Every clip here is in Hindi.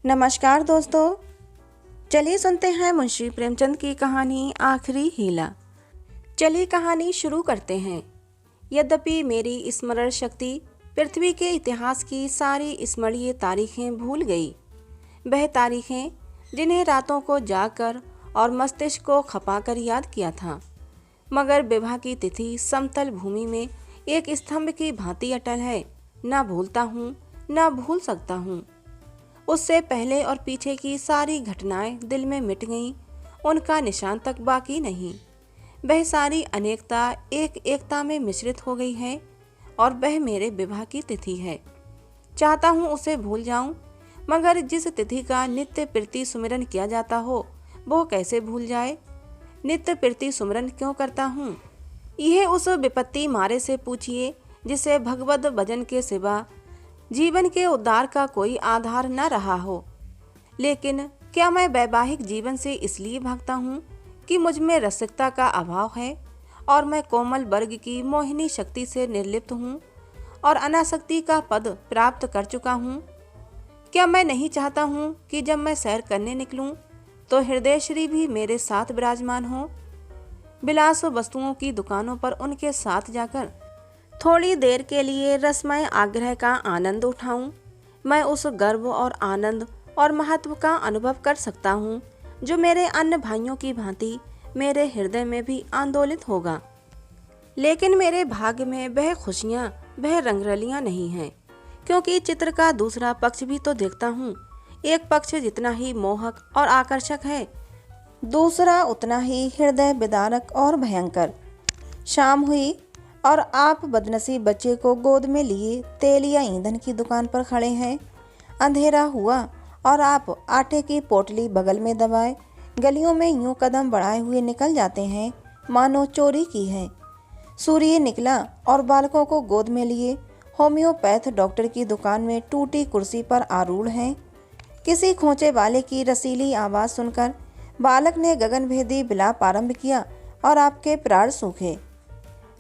नमस्कार दोस्तों, चलिए सुनते हैं मुंशी प्रेमचंद की कहानी आखिरी हीला। चलिए कहानी शुरू करते हैं। यद्यपि मेरी स्मरण शक्ति पृथ्वी के इतिहास की सारी स्मरणीय तारीखें भूल गई, वह तारीखें जिन्हें रातों को जागकर और मस्तिष्क को खपाकर याद किया था, मगर विवाह की तिथि समतल भूमि में एक स्तंभ की भांति अटल है। न भूलता हूँ, न भूल सकता हूँ। उससे पहले और पीछे की सारी घटनाएं दिल में मिट गईं, उनका निशान तक बाकी नहीं। वह सारी अनेकता एक एकता में मिश्रित हो गई है और वह मेरे विवाह की तिथि है। चाहता हूँ उसे भूल जाऊं, मगर जिस तिथि का नित्य प्रीति सुमिरन किया जाता हो वो कैसे भूल जाए। नित्य प्रीति सुमिरन क्यों करता हूँ, यह उस विपत्ति मारे से पूछिए जिसे भगवत भजन के सिवा जीवन के उद्धार का कोई आधार न रहा हो। लेकिन क्या मैं वैवाहिक जीवन से इसलिए भागता हूँ कि मुझ में रसिकता का अभाव है और मैं कोमल वर्ग की मोहिनी शक्ति से निर्लिप्त हूँ और अनासक्ति का पद प्राप्त कर चुका हूँ। क्या मैं नहीं चाहता हूँ कि जब मैं सैर करने निकलूँ तो हृदय श्री भी मेरे साथ विराजमान हो, विलास वस्तुओं की दुकानों पर उनके साथ जाकर थोड़ी देर के लिए रसमय आग्रह का आनंद उठाऊं। मैं उस गर्व और आनंद और महत्व का अनुभव कर सकता हूं जो मेरे अन्य भाइयों की भांति मेरे हृदय में भी आंदोलित होगा। लेकिन मेरे भाग्य में वह खुशियां, वह रंगरलियां नहीं हैं, क्योंकि चित्र का दूसरा पक्ष भी तो देखता हूँ। एक पक्ष जितना ही मोहक और आकर्षक है, दूसरा उतना ही हृदय विदारक और भयंकर। शाम हुई और आप बदनसीब बच्चे को गोद में लिए तेल या ईंधन की दुकान पर खड़े हैं। अंधेरा हुआ और आप आटे की पोटली बगल में दबाए गलियों में यूं कदम बढ़ाए हुए निकल जाते हैं मानो चोरी की है। सूर्य निकला और बालकों को गोद में लिए होम्योपैथ डॉक्टर की दुकान में टूटी कुर्सी पर आरूढ़ हैं। किसी खोंचे वाले की रसीली आवाज़ सुनकर बालक ने गगनभेदी विलाप आरंभ किया और आपके प्राण सूखे।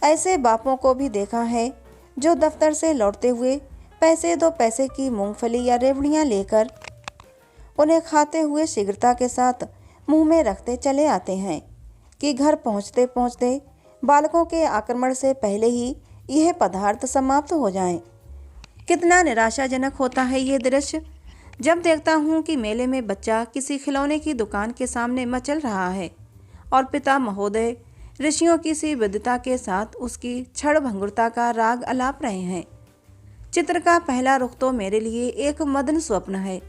ऐसे बापों को भी देखा है जो दफ्तर से लौटते हुए पैसे दो पैसे की मूंगफली या रेवड़ियां लेकर उन्हें खाते हुए शीघ्रता के साथ मुंह में रखते चले आते हैं कि घर पहुंचते पहुंचते बालकों के आक्रमण से पहले ही यह पदार्थ समाप्त हो जाएं। कितना निराशाजनक होता है ये दृश्य जब देखता हूँ कि मेले में बच्चा किसी खिलौने की दुकान के सामने मचल रहा है और पिता महोदय ऋषियों की सी विद्वता के साथ उसकी क्षण भंगुरता का राग अलाप रहे हैं। चित्र का पहला रुख तो मेरे लिए एक मदन स्वप्न है,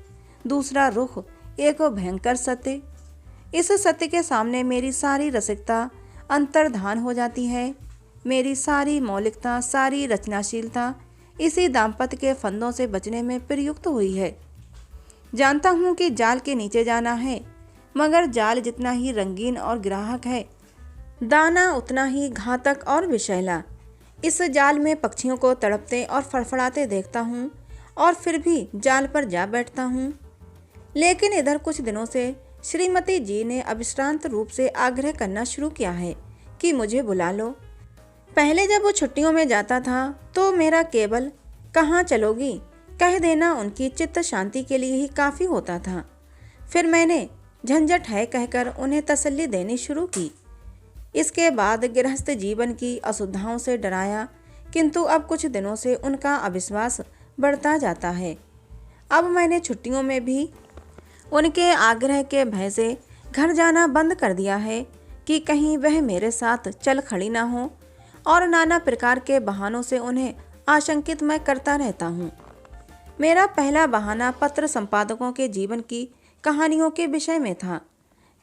दूसरा रुख एक भयंकर सत्य। इस सत्य के सामने मेरी सारी रसिकता अंतर्धान हो जाती है। मेरी सारी मौलिकता, सारी रचनाशीलता इसी दाम्पत्य के फंदों से बचने में प्रयुक्त हुई है। जानता हूँ कि जाल के नीचे जाना है, मगर जाल जितना ही रंगीन और ग्राहक है, दाना उतना ही घातक और विषैला। इस जाल में पक्षियों को तड़पते और फड़फड़ाते देखता हूँ और फिर भी जाल पर जा बैठता हूँ। लेकिन इधर कुछ दिनों से श्रीमती जी ने अविश्रांत रूप से आग्रह करना शुरू किया है कि मुझे बुला लो। पहले जब वो छुट्टियों में जाता था तो मेरा केवल कहाँ चलोगी कह देना उनकी चित्त शांति के लिए ही काफ़ी होता था। फिर मैंने झंझट है कहकर उन्हें तसल्ली देनी शुरू की। इसके बाद गृहस्थ जीवन की असुविधाओं से डराया, किंतु अब कुछ दिनों से उनका अविश्वास बढ़ता जाता है। अब मैंने छुट्टियों में भी उनके आग्रह के भय से घर जाना बंद कर दिया है कि कहीं वह मेरे साथ चल खड़ी ना हो, और नाना प्रकार के बहानों से उन्हें आशंकित मैं करता रहता हूँ। मेरा पहला बहाना पत्र संपादकों के जीवन की कहानियों के विषय में था।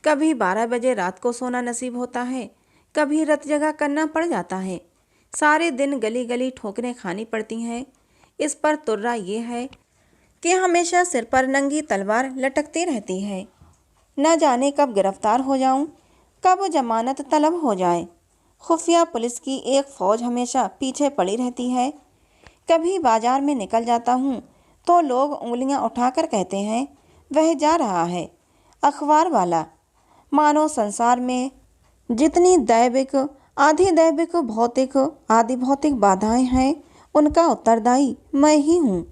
कभी 12 बजे रात को सोना नसीब होता है, कभी रत जगह करना पड़ जाता है। सारे दिन गली गली ठोकरें खानी पड़ती हैं। इस पर तुर्रा ये है कि हमेशा सिर पर नंगी तलवार लटकती रहती है। न जाने कब गिरफ्तार हो जाऊं, कब जमानत तलब हो जाए। खुफिया पुलिस की एक फौज हमेशा पीछे पड़ी रहती है। कभी बाजार में निकल जाता हूँ तो लोग उंगलियाँ उठाकर कहते हैं वह जा रहा है अखबार वाला। मानो संसार में जितनी दैविक, आधि दैविक, भौतिक, आदि भौतिक बाधाएं हैं उनका उत्तरदायी मैं ही हूँ।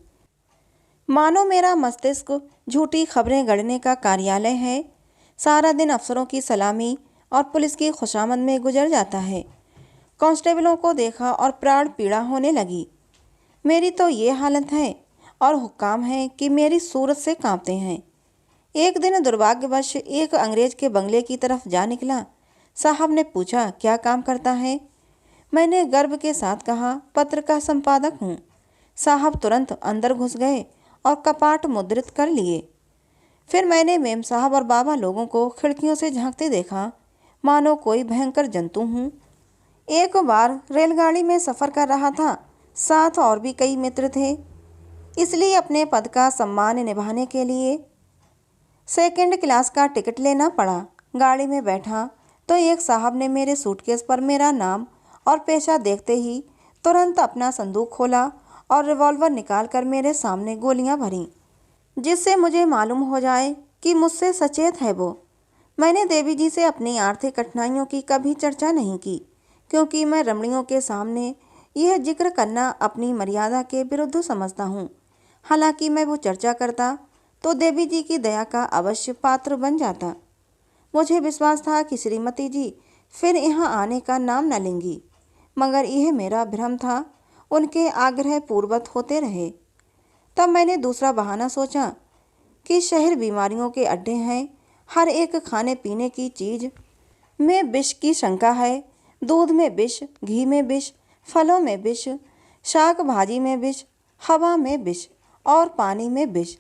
मानो मेरा मस्तिष्क झूठी खबरें गढ़ने का कार्यालय है। सारा दिन अफसरों की सलामी और पुलिस की खुशामद में गुजर जाता है। कांस्टेबलों को देखा और प्राण पीड़ा होने लगी। मेरी तो ये हालत है और हुक्काम है कि मेरी सूरत से कांपते हैं। एक दिन दुर्भाग्यवश एक अंग्रेज के बंगले की तरफ जा निकला। साहब ने पूछा, क्या काम करता है? मैंने गर्व के साथ कहा, पत्र का संपादक हूँ। साहब तुरंत अंदर घुस गए और कपाट मुद्रित कर लिए। फिर मैंने मेम साहब और बाबा लोगों को खिड़कियों से झांकते देखा, मानो कोई भयंकर जंतु हूँ। एक बार रेलगाड़ी में सफ़र कर रहा था, साथ और भी कई मित्र थे। इसलिए अपने पद का सम्मान निभाने के लिए सेकंड क्लास का टिकट लेना पड़ा। गाड़ी में बैठा तो एक साहब ने मेरे सूटकेस पर मेरा नाम और पेशा देखते ही तुरंत अपना संदूक खोला और रिवॉल्वर निकालकर मेरे सामने गोलियां भरीं, जिससे मुझे मालूम हो जाए कि मुझसे सचेत है वो। मैंने देवी जी से अपनी आर्थिक कठिनाइयों की कभी चर्चा नहीं की, क्योंकि मैं रमणियों के सामने यह जिक्र करना अपनी मर्यादा के विरुद्ध समझता हूँ। हालांकि मैं वो चर्चा करता तो देवी जी की दया का अवश्य पात्र बन जाता। मुझे विश्वास था कि श्रीमती जी फिर यहाँ आने का नाम न लेंगी, मगर यह मेरा भ्रम था। उनके आग्रह पूर्वत होते रहे। तब मैंने दूसरा बहाना सोचा कि शहर बीमारियों के अड्डे हैं। हर एक खाने पीने की चीज़ में विष की शंका है। दूध में विष, घी में विष, फलों में विष, शाक भाजी में विष, हवा में विष और पानी में विष।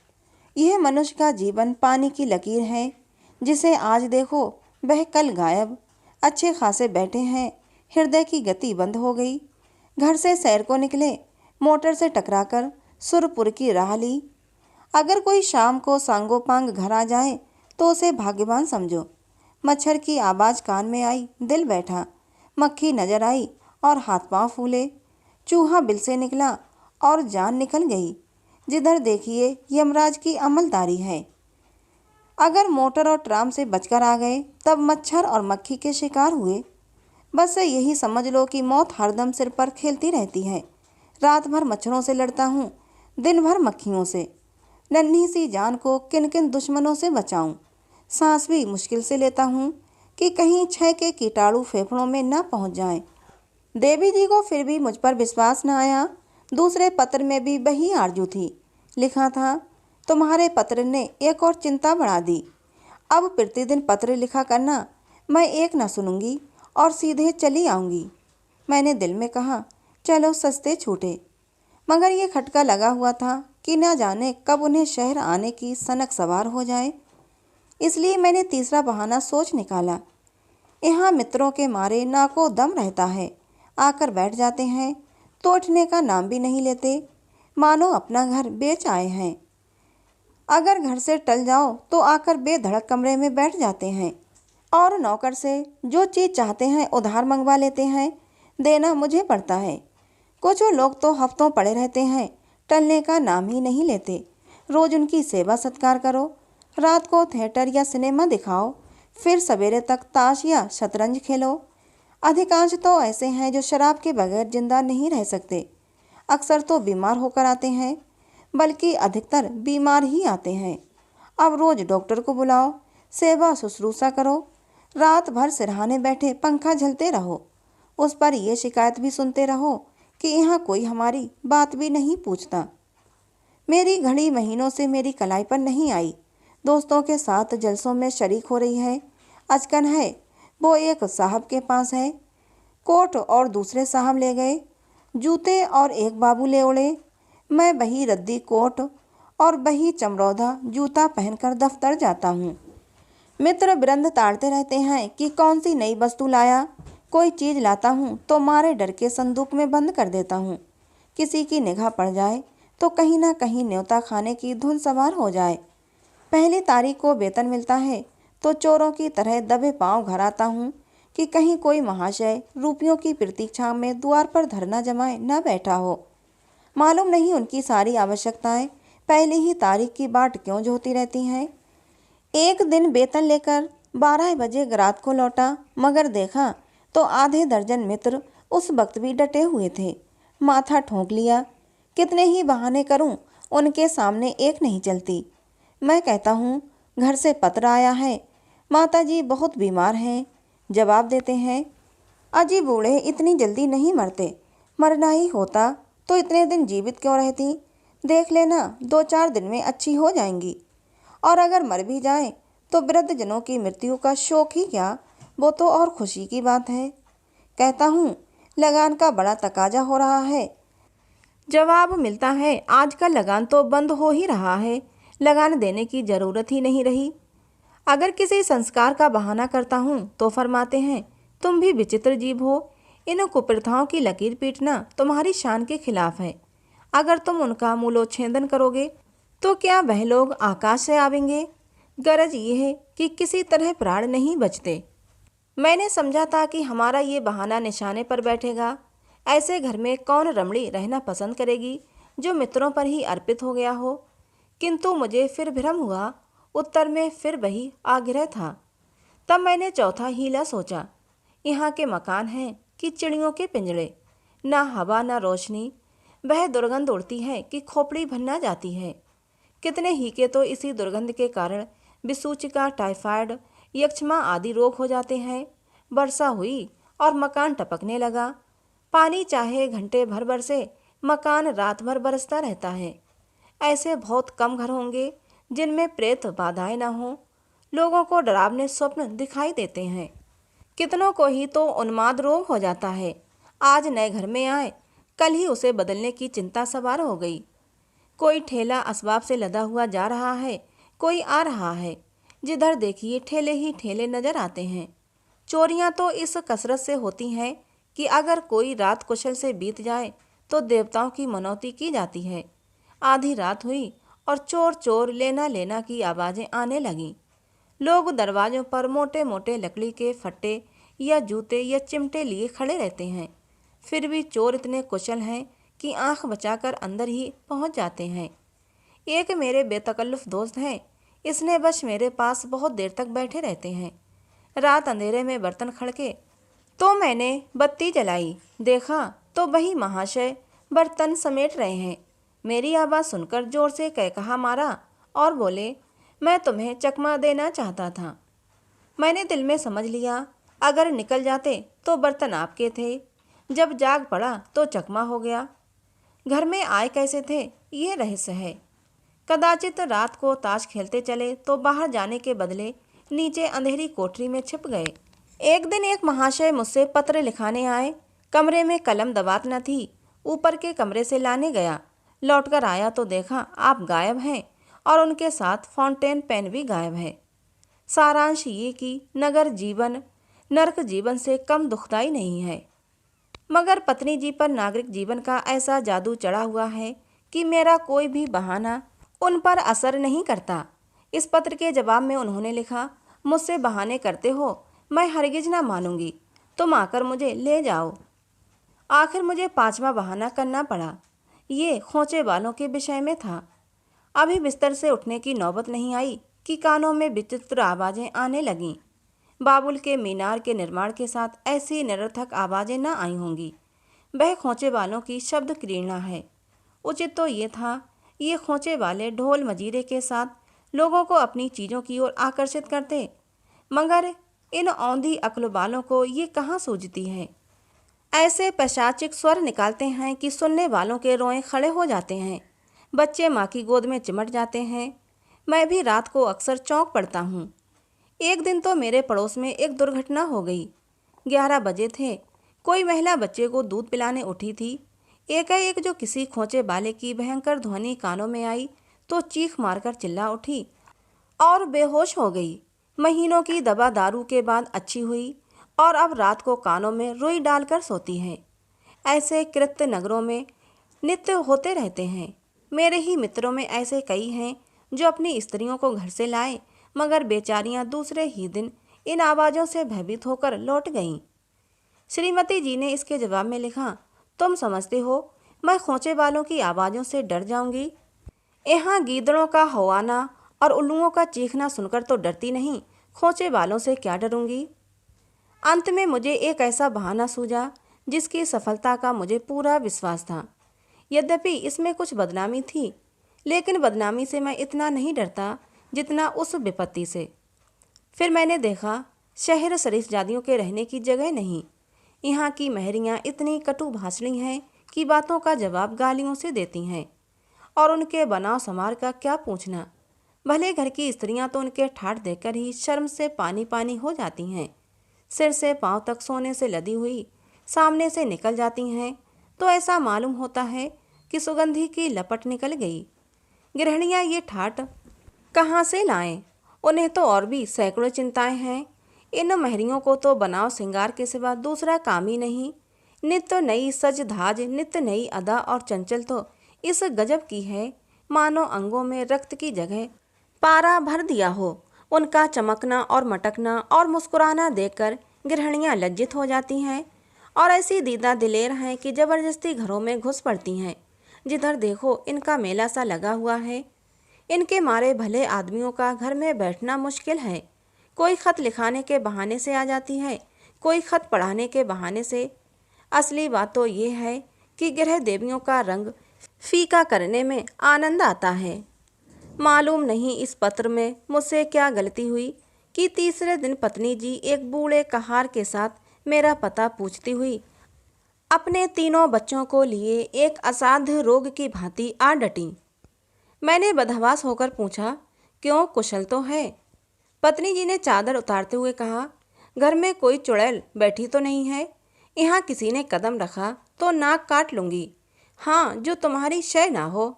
यह मनुष्य का जीवन पानी की लकीर है, जिसे आज देखो वह कल गायब। अच्छे खासे बैठे हैं, हृदय की गति बंद हो गई। घर से सैर को निकले, मोटर से टकराकर सुरपुर की राह ली। अगर कोई शाम को सांगोपांग घर आ जाए तो उसे भाग्यवान समझो। मच्छर की आवाज़ कान में आई, दिल बैठा। मक्खी नजर आई और हाथ पांव फूले। चूहा बिल से निकला और जान निकल गई। जिधर देखिए यमराज की अमलदारी है। अगर मोटर और ट्राम से बचकर आ गए तब मच्छर और मक्खी के शिकार हुए। बस यही समझ लो कि मौत हरदम सिर पर खेलती रहती है। रात भर मच्छरों से लड़ता हूँ, दिन भर मक्खियों से। नन्ही सी जान को किन किन दुश्मनों से बचाऊं। सांस भी मुश्किल से लेता हूँ कि कहीं क्षय के कीटाणु फेफड़ों में न पहुँच जाएं। देवी जी को फिर भी मुझ पर विश्वास न आया। दूसरे पत्र में भी वही आरजू थी। लिखा था, तुम्हारे पत्र ने एक और चिंता बढ़ा दी। अब प्रतिदिन पत्र लिखा करना। मैं एक न सुनूंगी और सीधे चली आऊँगी। मैंने दिल में कहा, चलो सस्ते छूटे। मगर ये खटका लगा हुआ था कि न जाने कब उन्हें शहर आने की सनक सवार हो जाए। इसलिए मैंने तीसरा बहाना सोच निकाला। यहाँ मित्रों के मारे नाको दम रहता है। आकर बैठ जाते हैं तो उठने का नाम भी नहीं लेते, मानो अपना घर बेच आए हैं। अगर घर से टल जाओ तो आकर बेधड़क कमरे में बैठ जाते हैं और नौकर से जो चीज़ चाहते हैं उधार मंगवा लेते हैं। देना मुझे पड़ता है। कुछ लोग तो हफ्तों पड़े रहते हैं, टलने का नाम ही नहीं लेते। रोज़ उनकी सेवा सत्कार करो, रात को थिएटर या सिनेमा दिखाओ, फिर सवेरे तक ताश या शतरंज खेलो। अधिकांश तो ऐसे हैं जो शराब के बगैर जिंदा नहीं रह सकते। अक्सर तो बीमार होकर आते हैं, बल्कि अधिकतर बीमार ही आते हैं। अब रोज़ डॉक्टर को बुलाओ, सेवा शुश्रूषा करो, रात भर सिरहाने बैठे पंखा झलते रहो। उस पर यह शिकायत भी सुनते रहो कि यहाँ कोई हमारी बात भी नहीं पूछता। मेरी घड़ी महीनों से मेरी कलाई पर नहीं आई। दोस्तों के साथ जलसों में शरीक हो रही है। अचकन है वो एक साहब के पास है। कोट और दूसरे साहब ले गए, जूते और एक बाबू ले उड़े। मैं वही रद्दी कोट और वही चमरौधा जूता पहनकर दफ्तर जाता हूँ। मित्र वृंद ताड़ते रहते हैं कि कौन सी नई वस्तु लाया। कोई चीज़ लाता हूँ तो मारे डर के संदूक में बंद कर देता हूँ। किसी की निगाह पड़ जाए तो कहीं ना कहीं न्योता खाने की धुन सवार हो जाए। पहली तारीख को वेतन मिलता है तो चोरों की तरह दबे पांव घर आता हूँ कि कहीं कोई महाशय रुपयों की प्रतीक्षा में द्वार पर धरना जमाए न बैठा हो। मालूम नहीं उनकी सारी आवश्यकताएं पहली ही तारीख की बाट क्यों जोती रहती हैं। एक दिन वेतन लेकर 12 बजे रात को लौटा, मगर देखा तो आधे दर्जन मित्र उस वक्त भी डटे हुए थे। माथा ठोंक लिया। कितने ही बहाने करूं, उनके सामने एक नहीं चलती। मैं कहता हूँ घर से पत्र आया है, माताजी बहुत बीमार हैं। जवाब देते हैं, अजी बूढ़े इतनी जल्दी नहीं मरते, मरना ही होता तो इतने दिन जीवित क्यों रहती। देख लेना 2-4 दिन में अच्छी हो जाएंगी। और अगर मर भी जाए तो वृद्ध जनों की मृत्यु का शोक ही क्या, वो तो और खुशी की बात है। कहता हूँ लगान का बड़ा तकाजा हो रहा है। जवाब मिलता है, आजकल लगान तो बंद हो ही रहा है, लगान देने की ज़रूरत ही नहीं रही। अगर किसी संस्कार का बहाना करता हूँ तो फरमाते हैं, तुम भी विचित्र जीव हो, इन कुप्रथाओं की लकीर पीटना तुम्हारी शान के खिलाफ है। अगर तुम उनका मूलोच्छेदन करोगे तो क्या वह लोग आकाश से आवेंगे। गरज ये है कि किसी तरह प्राण नहीं बचते। मैंने समझा था कि हमारा ये बहाना निशाने पर बैठेगा। ऐसे घर में कौन रमणी रहना पसंद करेगी जो मित्रों पर ही अर्पित हो गया हो। किंतु मुझे फिर भ्रम हुआ, उत्तर में फिर वही आग्रह था। तब मैंने चौथा हीला सोचा, यहाँ के मकान हैं कि चिड़ियों के पिंजड़े, ना हवा ना रोशनी, वह दुर्गंध उड़ती है कि खोपड़ी भन्ना जाती है। कितने ही के तो इसी दुर्गंध के कारण विसूचिका, टाइफाइड, यक्ष्मा आदि रोग हो जाते हैं। वर्षा हुई और मकान टपकने लगा। पानी चाहे घंटे भर बरसे, मकान रात भर बरसता रहता है। ऐसे बहुत कम घर होंगे जिनमें प्रेत बाधाएं न हों। लोगों को डरावने स्वप्न दिखाई देते हैं। कितनों को ही तो उन्माद रोग हो जाता है। आज नए घर में आए, कल ही उसे बदलने की चिंता सवार हो गई। कोई ठेला असबाब से लदा हुआ जा रहा है, कोई आ रहा है, जिधर देखिए ठेले ही ठेले नजर आते हैं। चोरियां तो इस कसरत से होती हैं कि अगर कोई रात कुशल से बीत जाए तो देवताओं की मनौती की जाती है। आधी रात हुई और चोर चोर लेना लेना की आवाज़ें आने लगीं। लोग दरवाजों पर मोटे मोटे लकड़ी के फट्टे या जूते या चिमटे लिए खड़े रहते हैं। फिर भी चोर इतने कुशल हैं कि आंख बचाकर अंदर ही पहुंच जाते हैं। एक मेरे बेतकल्लुफ दोस्त हैं, इसने बस मेरे पास बहुत देर तक बैठे रहते हैं। रात अंधेरे में बर्तन खड़के तो मैंने बत्ती जलाई, देखा तो वही महाशय बर्तन समेट रहे हैं। मेरी आवाज़ सुनकर जोर से कहा मारा और बोले, मैं तुम्हें चकमा देना चाहता था। मैंने दिल में समझ लिया, अगर निकल जाते तो बर्तन आपके थे, जब जाग पड़ा तो चकमा हो गया। घर में आए कैसे थे ये रहस्य है। कदाचित रात को ताश खेलते चले तो बाहर जाने के बदले नीचे अंधेरी कोठरी में छिप गए। एक दिन एक महाशय मुझसे पत्र लिखाने आए। कमरे में कलम दबात न थी, ऊपर के कमरे से लाने गया। लौटकर आया तो देखा आप गायब हैं और उनके साथ फाउंटेन पेन भी गायब है। सारांश ये कि नगर जीवन नरक जीवन से कम दुखदाई नहीं है। मगर पत्नी जी पर नागरिक जीवन का ऐसा जादू चढ़ा हुआ है कि मेरा कोई भी बहाना उन पर असर नहीं करता। इस पत्र के जवाब में उन्होंने लिखा, मुझसे बहाने करते हो, मैं हरगिज ना मानूंगी, तुम आकर मुझे ले जाओ। आखिर मुझे 5वां बहाना करना पड़ा। ये खोंचे वालों के विषय में था। अभी बिस्तर से उठने की नौबत नहीं आई कि कानों में विचित्र आवाज़ें आने लगीं। बाबुल के मीनार के निर्माण के साथ ऐसी निरर्थक आवाज़ें न आई होंगी। वह खोंचे वालों की शब्द क्रीड़ा है। उचित तो ये था, ये खोंचे वाले ढोल मजीरे के साथ लोगों को अपनी चीज़ों की ओर आकर्षित करते, मगर इन औंधी अक्ल वालों को ये कहाँ सूझती है। ऐसे पैशाचिक स्वर निकालते हैं कि सुनने वालों के रोए खड़े हो जाते हैं। बच्चे माँ की गोद में चिमट जाते हैं। मैं भी रात को अक्सर चौंक पड़ता हूँ। एक दिन तो मेरे पड़ोस में एक दुर्घटना हो गई। 11 बजे थे। कोई महिला बच्चे को दूध पिलाने उठी थी। एकाएक जो किसी खोंचे वाले की भयंकर ध्वनि कानों में आई तो चीख मारकर चिल्ला उठी और बेहोश हो गई। महीनों की दवा दारू के बाद अच्छी हुई और अब रात को कानों में रुई डालकर सोती है। ऐसे कृत्य नगरों में नित्य होते रहते हैं। मेरे ही मित्रों में ऐसे कई हैं जो अपनी स्त्रियों को घर से लाए, मगर बेचारियां दूसरे ही दिन इन आवाज़ों से भयभीत होकर लौट गईं। श्रीमती जी ने इसके जवाब में लिखा, तुम समझते हो मैं खोंचे वालों की आवाज़ों से डर जाऊंगी? यहाँ गीदड़ों का हवाना और उल्लुओं का चीखना सुनकर तो डरती नहीं, खोंचे वालों से क्या डरूंगी। अंत में मुझे एक ऐसा बहाना सूझा जिसकी सफलता का मुझे पूरा विश्वास था। यद्यपि इसमें कुछ बदनामी थी, लेकिन बदनामी से मैं इतना नहीं डरता जितना उस विपत्ति से। फिर मैंने देखा शहर सरीसजादियों के रहने की जगह नहीं। यहाँ की महरियाँ इतनी कटु भाषणी हैं कि बातों का जवाब गालियों से देती हैं, और उनके बनाव समार का क्या पूछना। भले घर की स्त्रियां तो उनके ठाठ देखकर ही शर्म से पानी पानी हो जाती हैं। सिर से पांव तक सोने से लदी हुई सामने से निकल जाती हैं तो ऐसा मालूम होता है कि सुगंधी की लपट निकल गई। गृहिणियां ये ठाठ कहाँ से लाएं? उन्हें तो और भी सैकड़ों चिंताएं हैं। इन महरियों को तो बनाव श्रृंगार के सिवा दूसरा काम ही नहीं। नित्य नई सज धाज, नित्य नई अदा और चंचल तो इस गजब की है मानो अंगों में रक्त की जगह पारा भर दिया हो। उनका चमकना और मटकना और मुस्कुराना देखकर गृहिणियां लज्जित हो जाती हैं और ऐसी दीदा दिलेर हैं कि जबरदस्ती घरों में घुस पड़ती हैं। जिधर देखो इनका मेला सा लगा हुआ है। इनके मारे भले आदमियों का घर में बैठना मुश्किल है। कोई खत लिखाने के बहाने से आ जाती है, कोई खत पढ़ाने के बहाने से। असली बात तो ये है कि गृह देवियों का रंग फीका करने में आनंद आता है। मालूम नहीं इस पत्र में मुझसे क्या गलती हुई कि तीसरे दिन पत्नी जी एक बूढ़े कहार के साथ मेरा पता पूछती हुई अपने तीनों बच्चों को लिए एक असाध्य रोग की भांति आ डटी। मैंने बदहवास होकर पूछा, क्यों, कुशल तो है? पत्नी जी ने चादर उतारते हुए कहा, घर में कोई चुड़ैल बैठी तो नहीं है? यहाँ किसी ने कदम रखा तो नाक काट लूँगी। हाँ, जो तुम्हारी शय ना हो।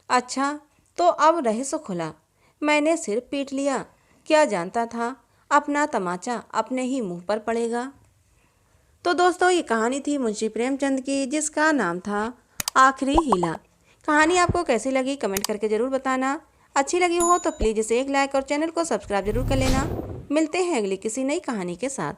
अच्छा, तो अब रहस्य खुला। मैंने सिर पीट लिया। क्या जानता था अपना तमाचा अपने ही मुंह पर पड़ेगा। तो दोस्तों, ये कहानी थी मुंशी प्रेमचंद की, जिसका नाम था आखिरी हीला। कहानी आपको कैसी लगी कमेंट करके ज़रूर बताना। अच्छी लगी हो तो प्लीज़ इसे एक लाइक और चैनल को सब्सक्राइब जरूर कर लेना। मिलते हैं अगली किसी नई कहानी के साथ।